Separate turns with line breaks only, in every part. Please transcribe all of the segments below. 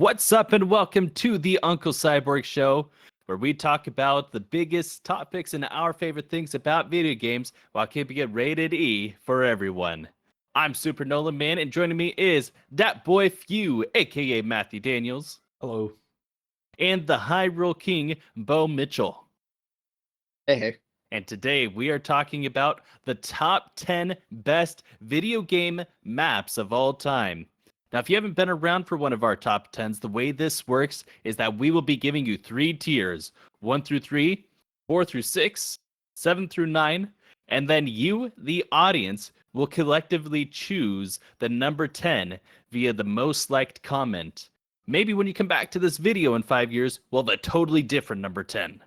What's up, and welcome to the Uncle Cyborg Show, where we talk about the biggest topics and our favorite things about video games while keeping it rated E for everyone. I'm Super Nolan Man, and joining me is that boy Few, aka Matthew Daniels.
Hello.
And the Hyrule King, Bo Mitchell.
Hey.
And today we are talking about the top 10 best video game maps of all time. Now, if you haven't been around for one of our top 10s, the way this works is that we will be giving you 3 tiers, 1 through 3, 4 through 6, 7 through 9, and then you, the audience, will collectively choose the number 10 via the most liked comment. Maybe when you come back to this video in 5 years, we'll have a totally different number 10.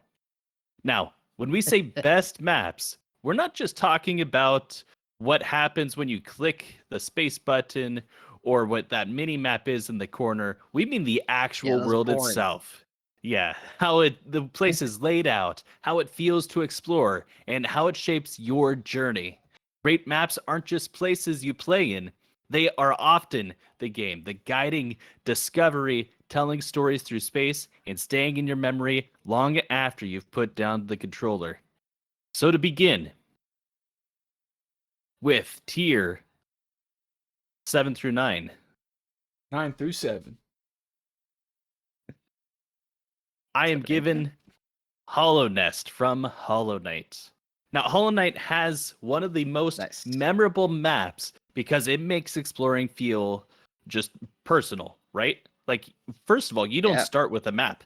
Now, when we say best maps, we're not just talking about what happens when you click the space button or what that mini map is in the corner. We mean the actual world itself. Yeah, how the place is laid out, how it feels to explore, and how it shapes your journey. Great maps aren't just places you play in. They are often the game, the guiding discovery, telling stories through space, and staying in your memory long after you've put down the controller. So to begin with tier 7 through 9.
9 through 7.
I am given Hollow Nest from Hollow Knight. Now, Hollow Knight has one of the most memorable maps because it makes exploring feel just personal, right? Like, first of all, you don't start with a map.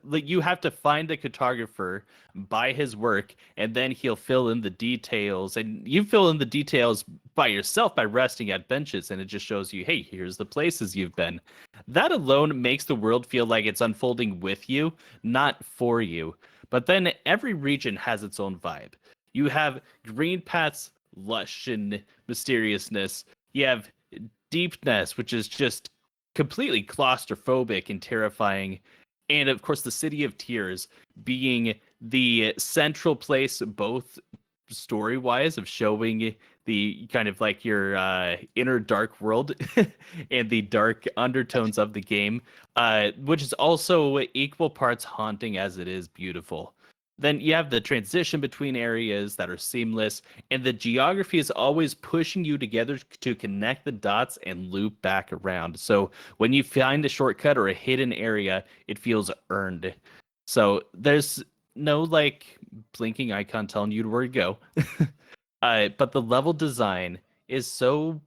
Like, you have to find a cartographer, buy his work, and then he'll fill in the details. And you fill in the details by yourself by resting at benches, and it just shows you, hey, here's the places you've been. That alone makes the world feel like it's unfolding with you, not for you. But then every region has its own vibe. You have green paths, lush and mysteriousness. You have deepness, which is just completely claustrophobic and terrifying. And of course, the City of Tears being the central place, both story-wise, of showing the kind of like your inner dark world and the dark undertones of the game, which is also equal parts haunting as it is beautiful. Then you have the transition between areas that are seamless, and the geography is always pushing you together to connect the dots and loop back around. So when you find a shortcut or a hidden area, it feels earned. So there's no like blinking icon telling you where to go. But the level design is so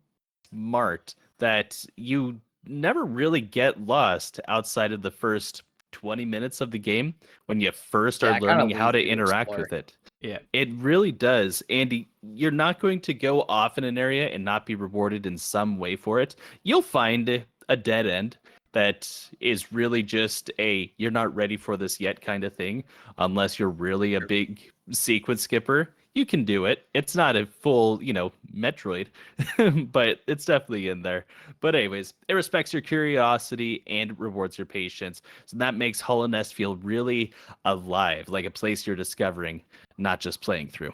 smart that you never really get lost outside of the first 20 minutes of the game when you first are learning how to interact with it.
Yeah,
it really does. And you're not going to go off in an area and not be rewarded in some way for it. You'll find a dead end that is really just a you're not ready for this yet kind of thing, unless you're really a big sequence skipper. You can do it. It's not a full, Metroid, but it's definitely in there. But anyways, it respects your curiosity and rewards your patience. So that makes Hollow Nest feel really alive, like a place you're discovering, not just playing through.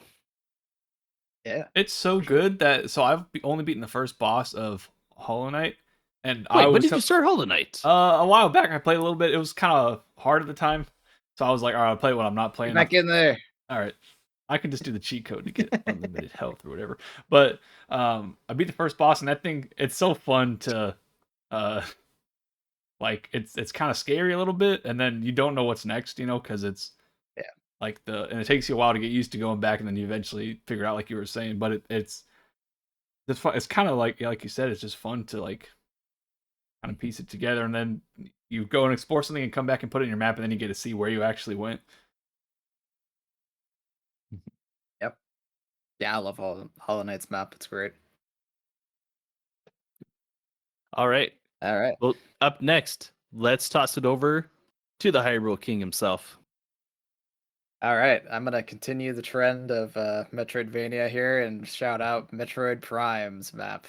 Yeah.
It's so good that I've only beaten the first boss of Hollow Knight. And
Wait, when did you start Hollow Knight?
A while back. I played a little bit. It was kind of hard at the time. So I was like, all right, I'll play when I'm not playing.
Get back in there.
All right. I can just do the cheat code to get unlimited health or whatever. But I beat the first boss, and that thing, it's so fun to like it's kind of scary a little bit, and then you don't know what's next, because it's like and it takes you a while to get used to going back, and then you eventually figure out, like you were saying. But it's fun. It's kind of like you said, it's just fun to like kind of piece it together, and then you go and explore something and come back and put it in your map, and then you get to see where you actually went.
Yep. Yeah, I love Hollow Knight's map. It's great.
All right. Well, up next, let's toss it over to the Hyrule King himself.
All right. I'm going to continue the trend of Metroidvania here and shout out Metroid Prime's map.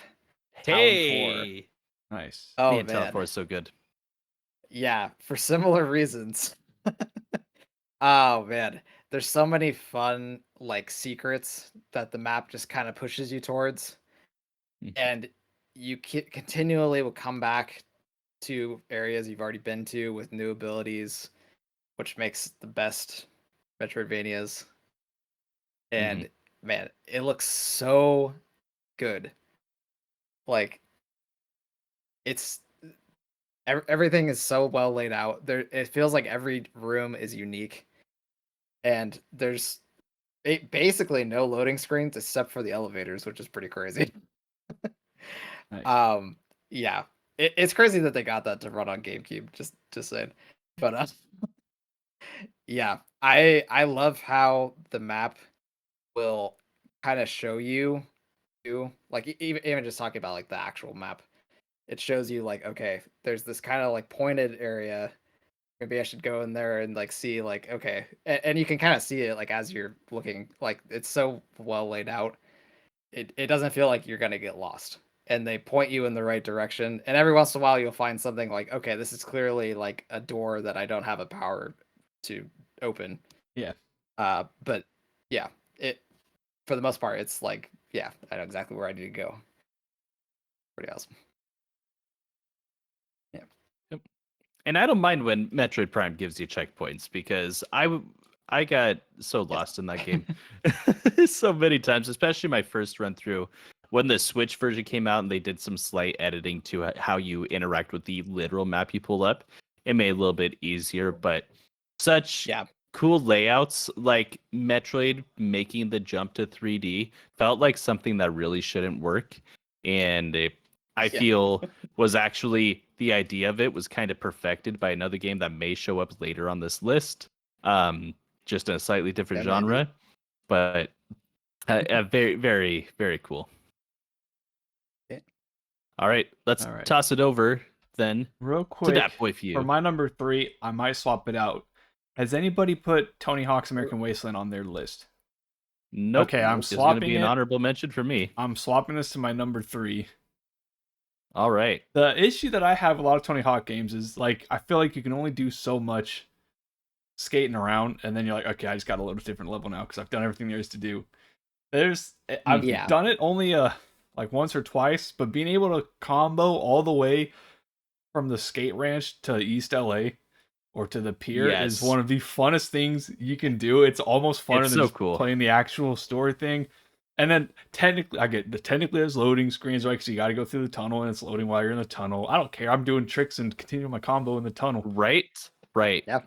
Hey!
Nice.
Oh,
man. Town 4 is so good.
Yeah, for similar reasons. Oh, man. There's so many fun, like, secrets that the map just kind of pushes you towards. And you continually will come back to areas you've already been to with new abilities, which makes the best Metroidvanias. And man, it looks so good. Like it's everything is so well laid out. There, it feels like every room is unique, and there's basically no loading screens except for the elevators, which is pretty crazy.
Nice.
Yeah, it's crazy that they got that to run on GameCube. Just saying, but yeah, I love how the map will kind of show you, like even just talking about like the actual map, it shows you like, okay, there's this kind of like pointed area. Maybe I should go in there and like see like, okay, and you can kind of see it like as you're looking, like it's so well laid out. It doesn't feel like you're gonna get lost, and they point you in the right direction. And every once in a while, you'll find something like, okay, this is clearly like a door that I don't have a power to open.
Yeah.
But yeah, it for the most part, it's like, yeah, I know exactly where I need to go. Pretty awesome. Yeah.
Yep. And I don't mind when Metroid Prime gives you checkpoints because I got so lost in that game so many times, especially my first run through when the Switch version came out and they did some slight editing to how you interact with the literal map you pull up. It made it a little bit easier, but such cool layouts, like Metroid making the jump to 3D felt like something that really shouldn't work. And I feel was actually the idea of it was kind of perfected by another game that may show up later on this list. Just in a slightly different genre,
maybe.
But very, very, very cool.
Yeah.
All right, let's toss it over then
real quick
to that boy for you.
For my number 3, I might swap it out. Has anybody put Tony Hawk's American Wasteland on their list?
Nope.
Okay, I'm
it's
swapping
gonna be an honorable mention for me.
I'm swapping this to my number 3.
All right.
The issue that I have with a lot of Tony Hawk games is like I feel like you can only do so much skating around, and then you're like, okay, I just got to load a different level now because I've done everything there is to do. I've done it only like once or twice, but being able to combo all the way from the skate ranch to East LA or to the pier is one of the funnest things you can do. It's almost funner than just playing the actual story thing. And then technically there's loading screens, right? Because you got to go through the tunnel and it's loading while you're in the tunnel. I don't care. I'm doing tricks and continuing my combo in the tunnel.
Right.
Yeah.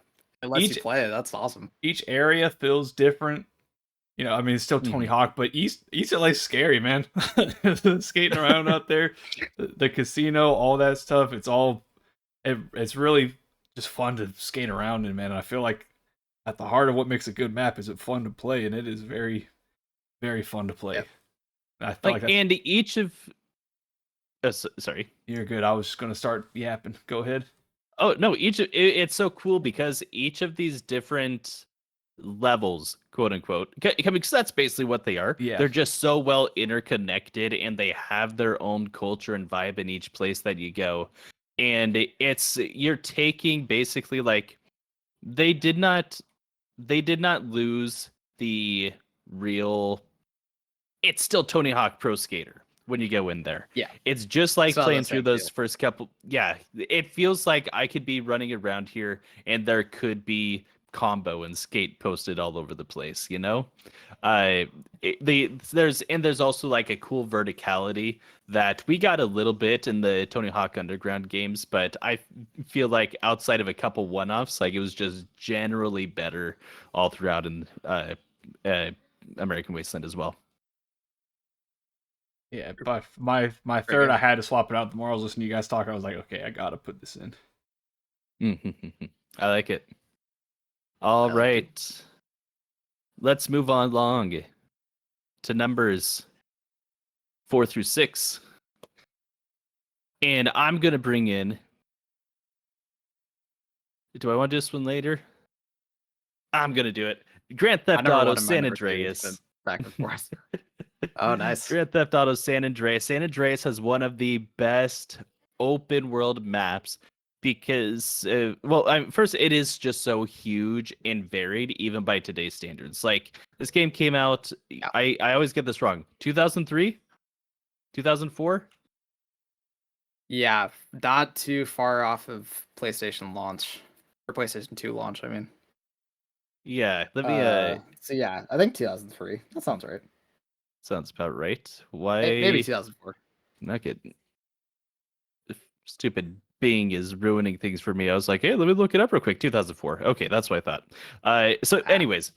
It lets you play it. That's awesome.
Each area feels different. You know, I mean, it's still Tony Hawk, but East LA's scary, man. Skating around out there, the casino, all that stuff. It's really just fun to skate around in, man. And I feel like at the heart of what makes a good map is it fun to play, and it is very, very fun to play.
Yep.
I feel like
and each of. Sorry,
you're good. I was just gonna start yapping. Go ahead.
Oh no! It's so cool because each of these different levels, quote unquote, because that's basically what they are.
Yeah.
They're just so well interconnected, and they have their own culture and vibe in each place that you go. And you're taking basically like they did not lose the real. It's still Tony Hawk Pro Skater when you go in there.
Yeah.
It's just like playing through those first couple. Yeah. It feels like I could be running around here and there could be combo and skate posted all over the place, you know? There's also like a cool verticality that we got a little bit in the Tony Hawk Underground games, but I feel like outside of a couple one-offs, like it was just generally better all throughout in American Wasteland as well.
Yeah, but my third, I had to swap it out. The more I was listening to you guys talk, I was like, okay, I gotta put this in.
I like it. All right. Let's move on along to numbers 4 through 6. And I'm going to bring in. Do I want to do this one later? I'm going to do it. Grand Theft Auto San Andreas.
Back and forth. Oh, nice.
Grand Theft Auto San Andreas. San Andreas has one of the best open world maps because, first, it is just so huge and varied, even by today's standards. Like, this game came out, I always get this wrong, 2003? 2004?
Yeah, not too far off of PlayStation launch or PlayStation 2 launch. I mean,
Yeah, let me
so yeah, I think 2003. That sounds right.
sounds about right.
Maybe
Why
2004.
not get stupid Bing is ruining things for me. I was like, hey, let me look it up real quick. 2004. Okay, that's what I thought. So,
Ah,
anyways,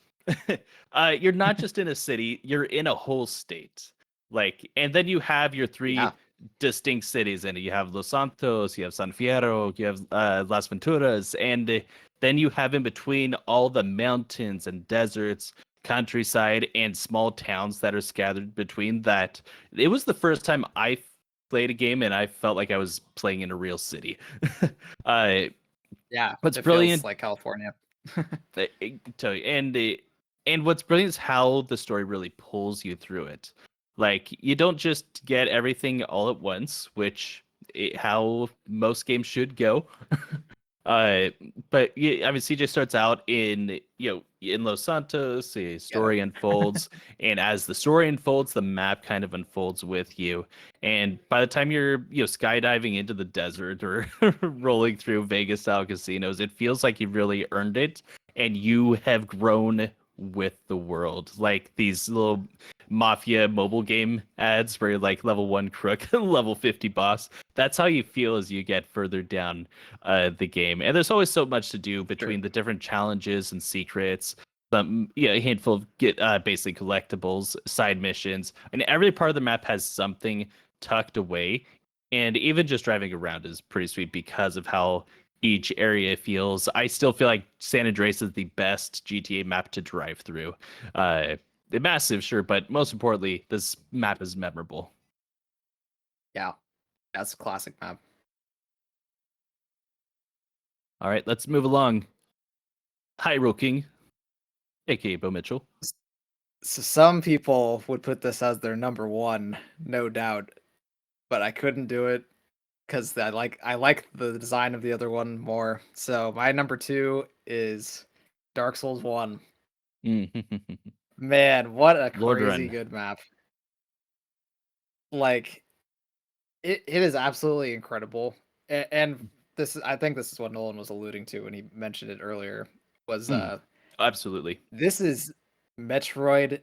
you're not just in a city; you're in a whole state. Like, and then you have your
yeah,
three distinct cities in it. You have Los Santos, you have San Fierro, you have Las Venturas, and then you have in between all the mountains and deserts, countryside, and small towns that are scattered between that. It was the first time I played a game and I felt like I was playing in a real city. uh,
yeah.
what's
It feels
brilliant,
like California.
and what's brilliant is how the story really pulls you through it. Like you don't just get everything all at once, which how most games should go. Uh, but yeah, I mean, CJ starts out in in Los Santos. The
Yeah,
story unfolds, and as the story unfolds, the map kind of unfolds with you. And by the time you're skydiving into the desert or rolling through Vegas style casinos, it feels like you've really earned it, and you have grown with the world. Like these little mafia mobile game ads where you're like level 1 crook, level 50 boss. That's how you feel as you get further down the game. And there's always so much to do
sure.
between the different challenges and secrets. Some a handful of get basically collectibles, side missions, and every part of the map has something tucked away. And even just driving around is pretty sweet because of how each area feels. I still feel like San Andreas is the best GTA map to drive through. Massive, sure, but most importantly, this map is memorable.
Yeah, that's a classic map.
All right, let's move along. Hyrule King, aka Bo Mitchell.
So some people would put this as their number one, no doubt, but I couldn't do it because I like the design of the other one more. So my number two is Dark Souls 1. Man, what a
Lord
crazy
Run.
good map. Like it is absolutely incredible. And this is I think this is what Nolan was alluding to when he mentioned it earlier was
Mm, absolutely.
this is Metroid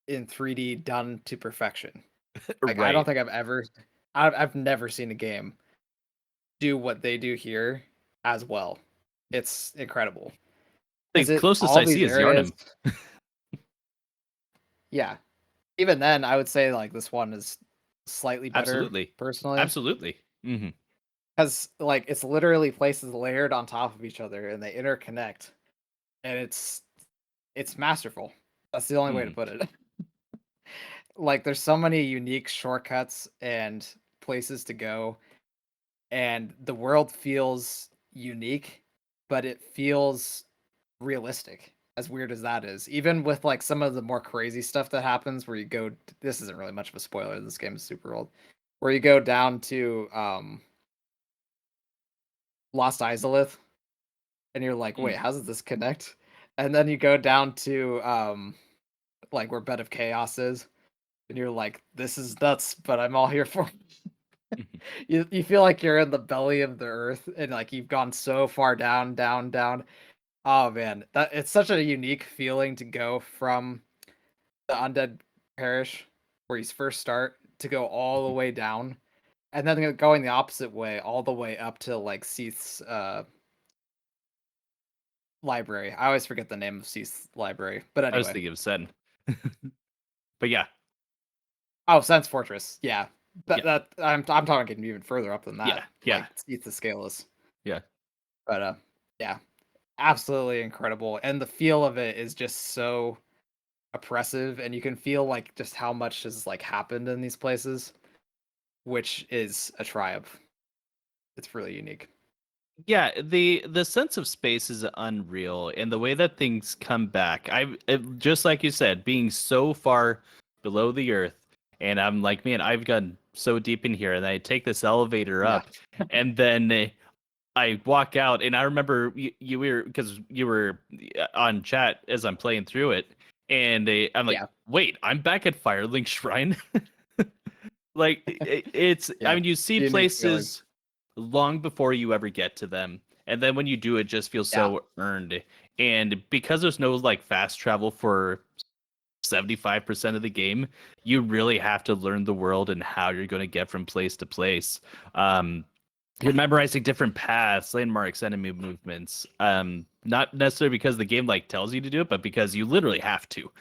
in 3D done to perfection. Like I don't
Right.
think I've never seen a game do what they do here as well. It's incredible.
The
Because it
closest
all
I
these
see is
areas,
Yarnum.
yeah. Even then, I would say like this one is slightly better
Absolutely.
personally.
Absolutely.
Because like it's literally places layered on top of each other and they interconnect. And it's masterful. That's the only way to
Mm.
put it. Like there's so many unique shortcuts and places to go, and the world feels unique, but it feels realistic, as weird as that is. Even with like some of the more crazy stuff that happens where you go, this isn't really much of a spoiler, this game is super old, where you go down to Lost Izalith and you're like, wait,
Mm.
how does this connect? And then you go down to like where Bed of Chaos is, and you're like, this is nuts, but I'm all here for you feel like you're in the belly of the earth and like you've gone so far down, down, down. Oh man, that it's such a unique feeling to go from the undead parish where you first start to go all the way down, and then going the opposite way all the way up to like Seath's library. I always forget the name of Seath's library, but
I was
anyway.
thinking of Sen. But yeah.
Oh, Sense Fortress. Yeah. That
Yeah.
that I'm talking even further up than
Yeah.
that.
Yeah.
Like Seath the Scaleless.
Yeah.
But yeah, absolutely incredible. And the feel of it is just so oppressive, and you can feel like just how much has like happened in these places, which is a triumph. It's really unique.
Yeah, the sense of space is unreal, and the way that things come back. Just like you said, being so far below the earth, and I'm like, man, I've gotten so deep in here, and I take this elevator
Yeah.
up, and then I walk out, and I remember you were because you were on chat as I'm playing through it, and I'm like,
Yeah.
wait, I'm back at Firelink Shrine. Like it's
Yeah,
I mean, you see
unique feeling.
places long before you ever get to them, and then when you do, it just feels
Yeah.
so earned. And because there's no like fast travel for 75% of the game, you really have to learn the world and how you're going to get from place to place. You're memorizing different paths, landmarks, enemy movements. Not necessarily because the game like tells you to do it, but because you literally have to.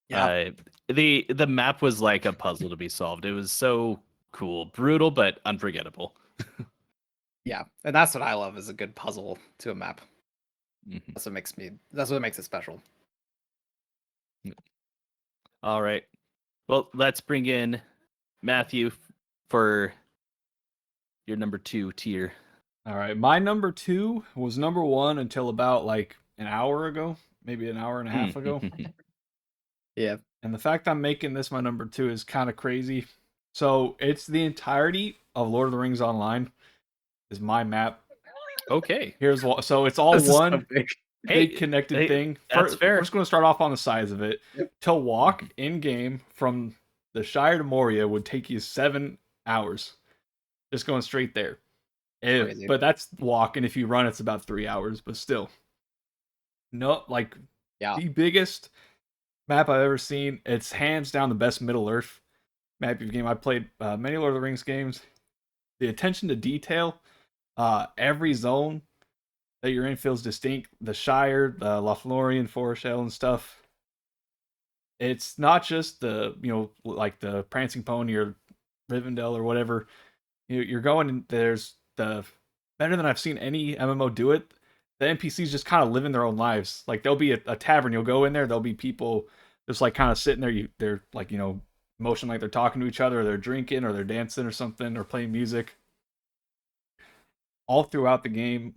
Yeah.
The map was like a puzzle to be solved. It was so cool, brutal but unforgettable.
Yeah, and that's what I love is a good puzzle to a map.
Mhm.
That's what makes it special.
All right. Well, let's bring in Matthew for your number 2 tier.
All right, my number 2 was number 1 until about like an hour ago, maybe an hour and a half ago.
Yeah.
And the fact I'm making this my number 2 is kind of crazy. So it's the entirety of Lord of the Rings Online is my map.
Okay.
Here's what. So it's all
This is so
one
big.
big connected thing.
That's fair.
We're just going to start off on the size of it.
Yep.
To walk in game from the Shire to Moria would take you 7 hours, just going straight there.
Crazy.
But that's walk, and if you run, it's about 3 hours. But still, no, like
Yeah.
the biggest map I've ever seen. It's hands down the best Middle Earth map of game. I played many Lord of the Rings games. The attention to detail, every zone that you're in feels distinct. The Shire, the Lothlorien, Foreshell, and stuff. It's not just the like the Prancing Pony or Rivendell or whatever. You're going and there's the better than I've seen any MMO do it. The NPCs just kind of living their own lives. Like there'll be a tavern, you'll go in there, there'll be people just like kind of sitting there. They're like motion like they're talking to each other, or they're drinking, or they're dancing, or something, or playing music. All throughout the game,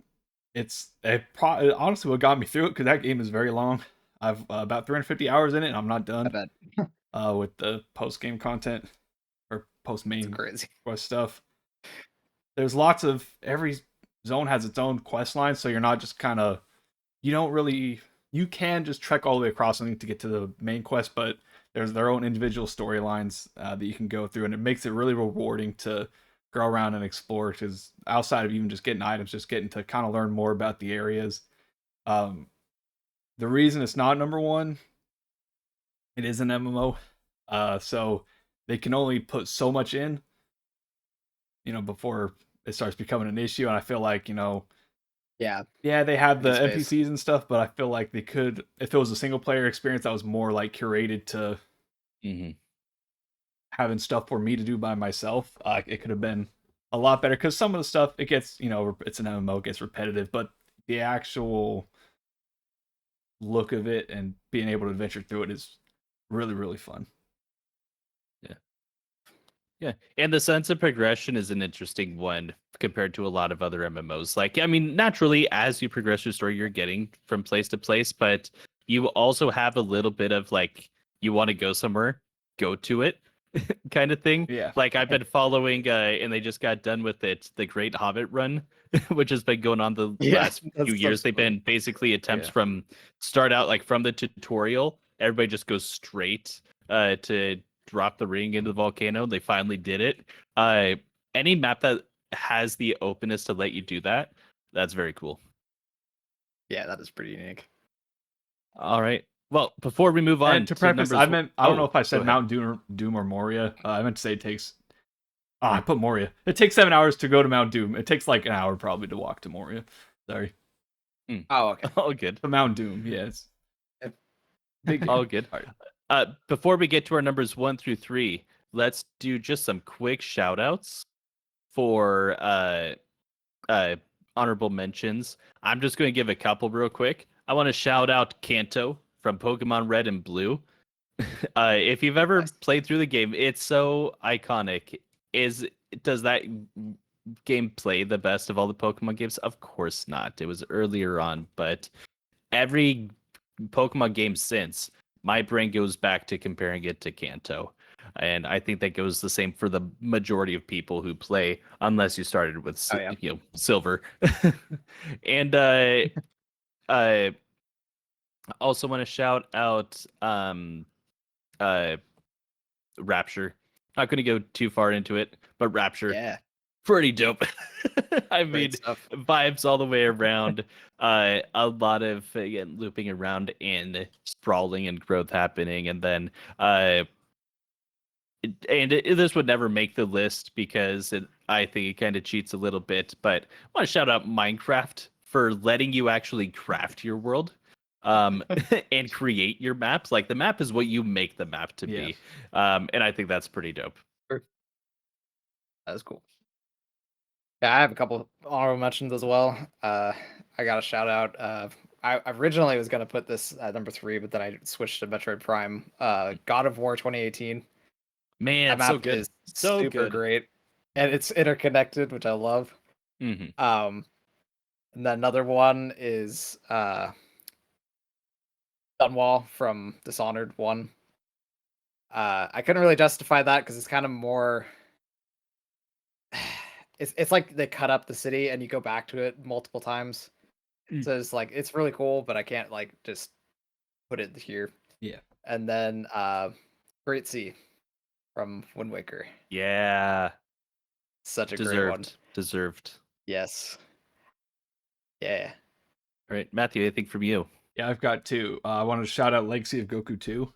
honestly what got me through it because that game is very long. I've about 350 hours in it, and I'm not
I
done
bet.
with the post game content or post
It's
main
crazy.
quest stuff. There's lots of every zone has its own quest line, so you're not just kind of you can just trek all the way across something to get to the main quest, but there's their own individual storylines that you can go through, and it makes it really rewarding to go around and explore. Because outside of even just getting items, just getting to kind of learn more about the areas. The reason it's not number 1, it is an MMO, so they can only put so much in, before it starts becoming an issue. And I feel like
Yeah.
they have the
Space.
NPCs and stuff, but I feel like they could, if it was a single player experience that was more like curated to having stuff for me to do by myself, it could have been a lot better. Because some of the stuff, it gets, it's an MMO, it gets repetitive, but the actual look of it and being able to adventure through it is really, really fun.
Yeah, and the sense of progression is an interesting one compared to a lot of other MMOs. Like, I mean, naturally, as you progress your story, you're getting from place to place, but you also have a little bit of like, you want to go somewhere, go to it kind of thing.
Yeah.
Like, I've been following, and they just got done with it, the Great Hobbit run, which has been going on the last few years. They've been basically attempts from start out like from the tutorial, everybody just goes straight to drop the ring into the volcano. They finally did it. Any map that has the openness to let you do that, that's very cool.
Yeah, that is pretty unique.
All right. Well, before we move on
And to preface, I don't know if I said Mount Doom or Moria. I meant to say it takes. I put Moria. It takes 7 hours to go to Mount Doom. It takes like an hour probably to walk to Moria. Sorry.
Oh, okay.
All good.
The Mount Doom, yes.
Big. All good.
All right.
Before we get to our numbers 1 through 3, let's do just some quick shout outs for honorable mentions. I'm just going to give a couple real quick. I want to shout out Kanto from Pokemon Red and Blue. If you've ever played through the game, it's so iconic. Does that game play the best of all the Pokemon games? Of course not. It was earlier on, but every Pokemon game since, my brain goes back to comparing it to Kanto. And I think that goes the same for the majority of people who play, unless you started with Silver. And I also want to shout out Rapture. Not going to go too far into it, but Rapture,
Yeah,
pretty dope. I mean,
great stuff.
vibes all the way around. A lot of again, looping around and sprawling and growth happening, and then this would never make the list because I think it kind of cheats a little bit. But I want to shout out Minecraft for letting you actually craft your world. And create your maps. Like the map is what you make the map to be. And I think that's pretty dope.
That's cool. Yeah, I have a couple honorable mentions as well. I got a shout out. I originally was gonna put this at number 3, but then I switched to Metroid Prime. God of War 2018.
Man,
That
it's so
map
good.
is
So
super
good.
great, and it's interconnected, which I love.
Mm-hmm.
And then another one is Dunwall from Dishonored 1. I couldn't really justify that because it's kind of more. It's like they cut up the city and you go back to it multiple times. So it's like it's really cool, but I can't like just put it here.
Yeah.
And then Great Sea from Wind Waker.
Yeah.
Such a great one.
Deserved.
Yes. Yeah.
All right, Matthew, anything from you?
Yeah, I've got 2. I wanted to shout out Legacy of Goku 2.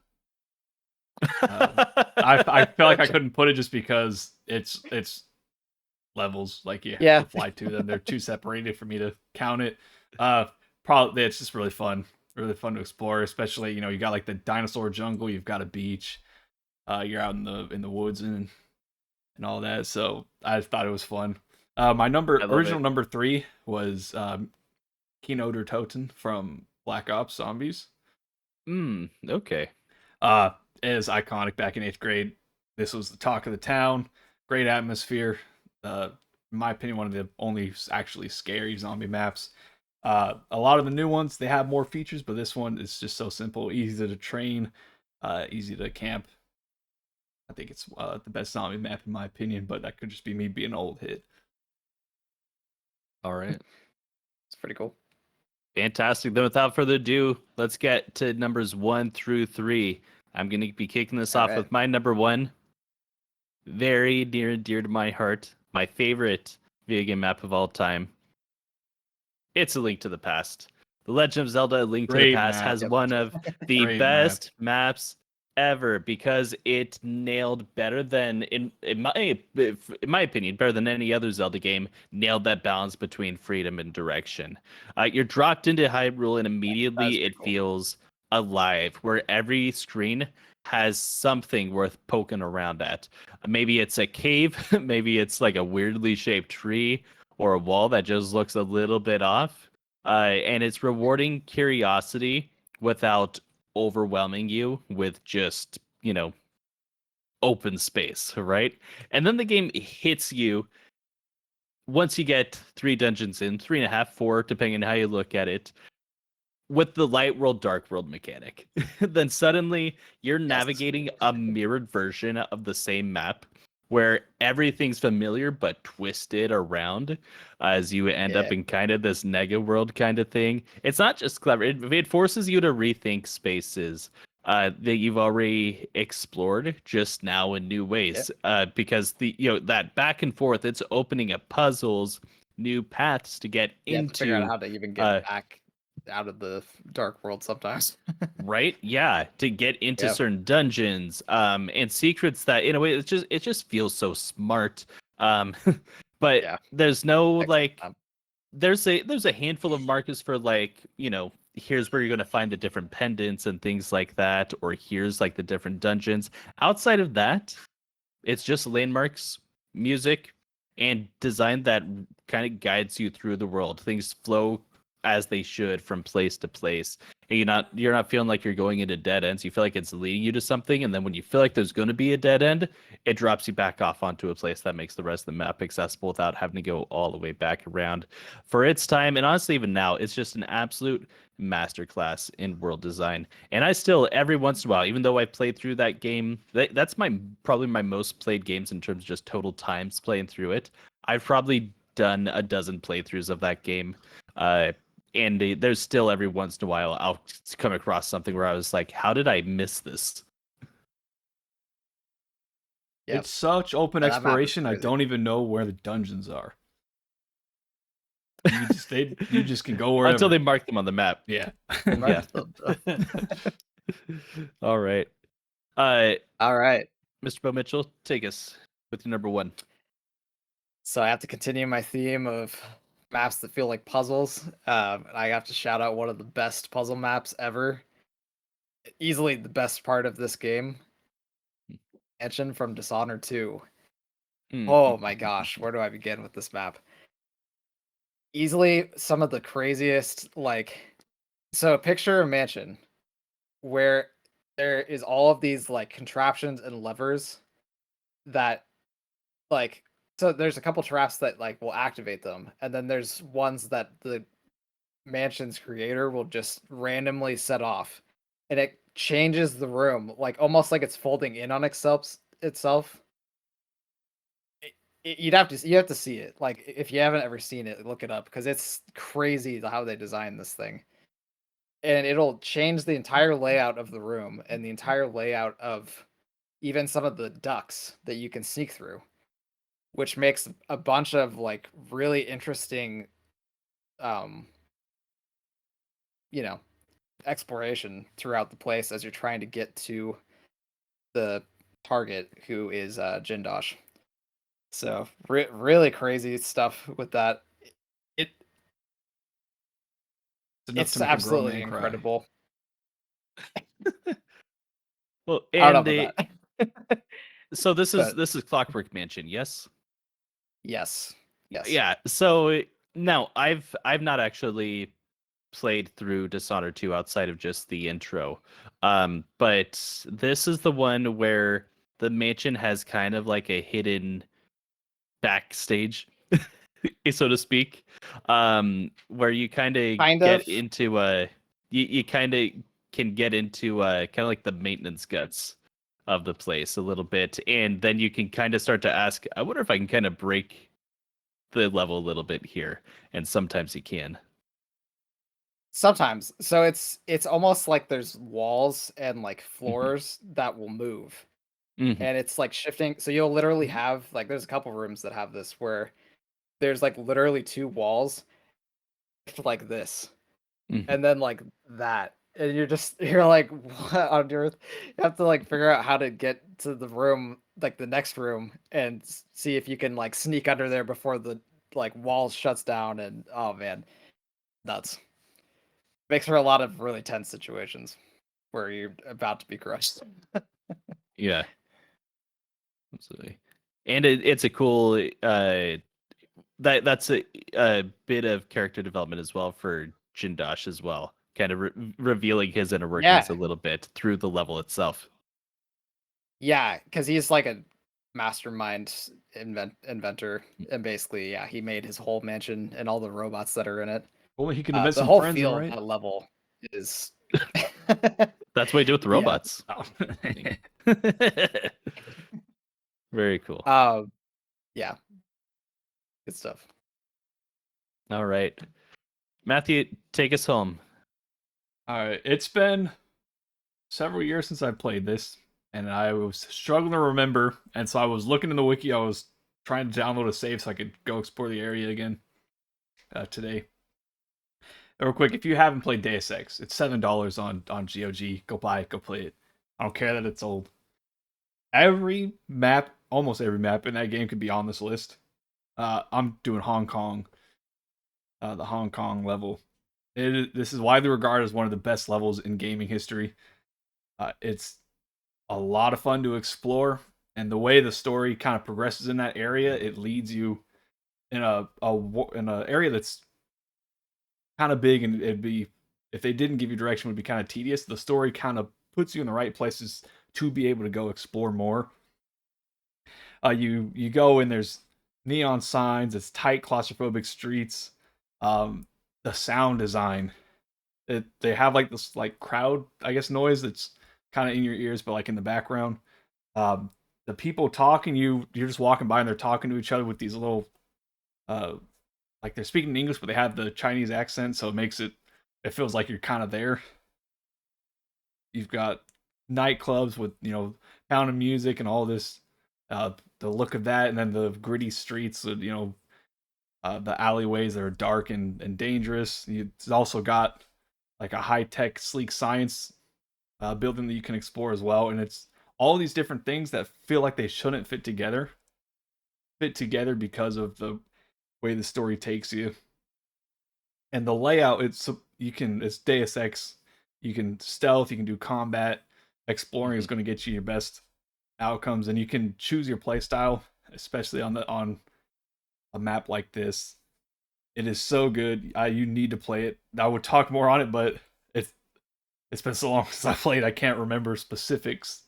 I feel like I couldn't put it just because it's levels, like you have to fly to them. They're too separated for me to count it. Probably it's just really fun to explore, especially you got like the dinosaur jungle, you've got a beach, you're out in the woods and all that. So I thought it was fun. My original number 3 was Kino der Toten from Black Ops Zombies.
Okay.
It is iconic. Back in 8th grade, this was the talk of the town. Great atmosphere. In my opinion, one of the only actually scary zombie maps. A lot of the new ones, they have more features, but this one is just so simple, easy to train, easy to camp. I think it's the best zombie map in my opinion, but that could just be me being an old hit.
All right.
It's pretty cool.
Fantastic. Then without further ado, let's get to numbers 1 through 3. I'm going to be kicking this off with my number 1. Very near and dear to my heart. My favorite video game map of all time. It's A Link to the Past. The Legend of Zelda: A Link to the Past has one of the best maps ever because it nailed better than in my opinion, better than any other Zelda game, nailed that balance between freedom and direction. You're dropped into Hyrule and immediately it feels alive, where every screen has something worth poking around at. Maybe it's a cave, maybe it's like a weirdly shaped tree or a wall that just looks a little bit off. And it's rewarding curiosity without overwhelming you with just, open space, right? And then the game hits you once you get 3 dungeons in, 3.5, 4, depending on how you look at it, with the light world, dark world mechanic. Then suddenly you're navigating a mirrored version of the same map where everything's familiar but twisted around as you end up in kind of this nega world kind of thing. It's not just clever. It forces you to rethink spaces that you've already explored just now in new ways. Because that back and forth, it's opening up puzzles, new paths to get into.
To figure out how to even get back out of the dark world sometimes.
Right? Yeah, to get into certain dungeons, and secrets that in a way it just feels so smart. But there's no there's a handful of markers for here's where you're gonna find the different pendants and things like that, or here's like the different dungeons. Outside of that, it's just landmarks, music, and design that kind of guides you through the world. Things flow as they should from place to place. And you're not feeling like you're going into dead ends. You feel like it's leading you to something, and then when you feel like there's going to be a dead end, it drops you back off onto a place that makes the rest of the map accessible without having to go all the way back around. For its time, and honestly even now, it's just an absolute masterclass in world design. And I still, every once in a while, even though I played through that game, that's probably my most played games in terms of just total times playing through it. I've probably done a dozen playthroughs of that game. And there's still every once in a while I'll come across something where I was like, how did I miss this?
Yep.
It's such open
Yeah, that map is
exploration. I
crazy.
don't even know where the dungeons are. You just can go wherever
until they mark them on the map.
Yeah.
Yeah. All right.
All right.
Mr. Bo Mitchell, take us with your number 1.
So I have to continue my theme of maps that feel like puzzles. I have to shout out one of the best puzzle maps ever. Easily the best part of this game. Mansion from Dishonored 2. Oh my gosh, where do I begin with this map? Easily some of the craziest, like, so picture a mansion where there is all of these like contraptions and levers that like, so there's a couple traps that like will activate them, and then there's ones that the mansion's creator will just randomly set off, and it changes the room like almost like it's folding in on itself. You have to see it. Like if you haven't ever seen it, look it up because it's crazy how they designed this thing. And it'll change the entire layout of the room and the entire layout of even some of the ducts that you can sneak through, which makes a bunch of like really interesting um you know, exploration throughout the place as you're trying to get to the target, who is Jindosh. So really crazy stuff with that. It
enough to
it's
make a grown
absolutely
man cry.
incredible.
Well,
I don't
and
know about that.
so this is
But
Clockwork Mansion, yes?
yes, yes.
Yeah. So now I've not actually played through Dishonored 2 outside of just the intro. But this is the one where the mansion has kind of like a hidden backstage, so to speak, where you kind of
Kind
get
of.
into you kind of can get into kind of like the maintenance guts of the place a little bit, and then you can kind of start to ask, I wonder if I can kind of break the level a little bit here, and sometimes you can.
Sometimes. So it's almost like there's walls and like
Mm-hmm.
floors that will move.
Mm-hmm.
And it's like shifting. So you'll literally have like there's a couple rooms that have this where there's like literally two walls like this.
Mm-hmm.
And then like that. And you're like, what on earth? You have to like figure out how to get to the room, like the next room, and see if you can like sneak under there before the like wall shuts down. And oh man, nuts. Makes for a lot of really tense situations where you're about to be crushed.
Yeah, absolutely. And it's a cool that's a bit of character development as well for Jindosh as well, kind of revealing his inner workings a
Yeah,
little bit through the level itself.
yeah, because he's like a mastermind inventor, and basically, yeah, he made his whole mansion and all the robots that are in it.
Only he can invent
The
some
whole
friends,
feel of
right?
that level is,
That's what you do with the
yeah.
robots.
Oh.
Very cool.
Yeah, good stuff.
All right, Matthew, take us home.
All right, it's been several years since I played this, and I was struggling to remember, and so I was looking in the wiki. I was trying to download a save so I could go explore the area again today. Real quick, if you haven't played Deus Ex, it's $7 on GOG. Go buy it, go play it. I don't care that it's old. Every map, almost every map in that game could be on this list. I'm doing Hong Kong, the Hong Kong level. This is widely regarded as one of the best levels in gaming history. It's a lot of fun to explore, and the way the story kind of progresses in that area, it leads you in in a area that's kind of big, and it'd be, if they didn't give you direction, would be kind of tedious. The story kind of puts you in the right places to be able to go explore more. You go and there's neon signs, it's tight claustrophobic streets. The sound design, they have like this like crowd, I guess, noise that's kind of in your ears, but like in the background. Um, the people talking, you're just walking by and they're talking to each other with these little uh like they're speaking English, but they have the Chinese accent, so it feels like you're kind of there. You've got nightclubs with, pounding music and all this The look of that, and then the gritty streets, you know, the alleyways that are dark and dangerous. It's also got like a high-tech, sleek science building that you can explore as well, and it's all these different things that feel like they shouldn't fit together because of the way the story takes you. And the layout, it's Deus Ex. You can stealth, you can do combat. Exploring is going to get you your best outcomes, and you can choose your play style, especially on a map like this. It is so good. You need to play it. I would talk more on it, but it's been so long since I played, I can't remember specifics.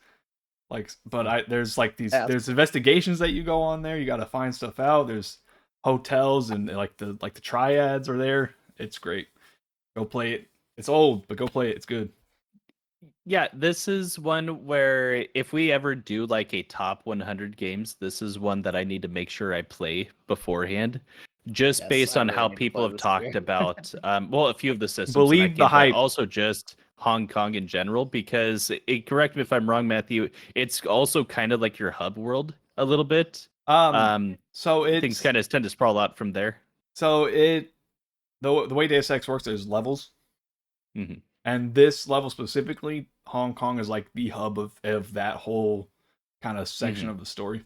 Like, but there's like there's investigations that you go on there. You got to find stuff out. There's hotels and like the triads are there. It's great. Go play it. It's old, but go play it. It's good.
Yeah, this is one where if we ever do like a top 100 games, this is one that I need to make sure I play beforehand, just based on how people have talked about, well, a few of the systems.
Believe the hype.
Also just Hong Kong in general, because correct me if I'm wrong, Matthew, it's also kind of like your hub world a little bit.
So
things kind of tend to sprawl out from there.
So the way Deus Ex works, there's levels.
Mm-hmm.
And this level specifically, Hong Kong is like the hub of that whole kind of section of the story.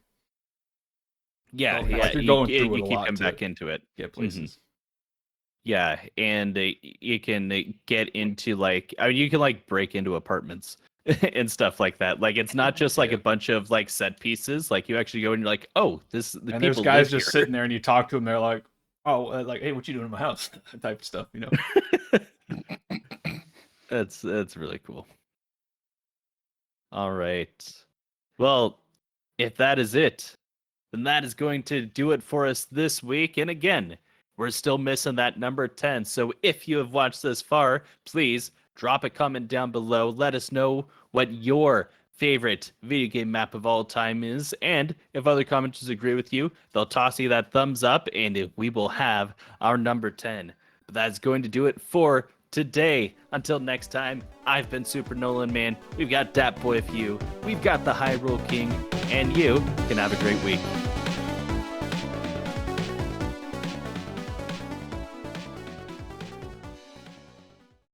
Yeah,
so,
yeah.
like you're going through
you keep them back into it.
Get places.
Yeah, and you can get into like, I mean, you can like break into apartments and stuff like that. Like, it's not just like a bunch of like set pieces. Like, you actually go and you're like, oh, and
there's guys just sitting there, and you talk to them. They're like, oh, like, hey, what you doing in my house? Type of stuff, you know.
That's really cool. All right. Well, if that is it, then that is going to do it for us this week. And again, we're still missing that number 10. So if you have watched this far, please drop a comment down below. Let us know what your favorite video game map of all time is. And if other commenters agree with you, they'll toss you that thumbs up, and we will have our number 10. But that's going to do it for today. Until next time, I've been Super Nolan Man. We've got Dat Boy Few. We've got the Hyrule King. And you can have a great week.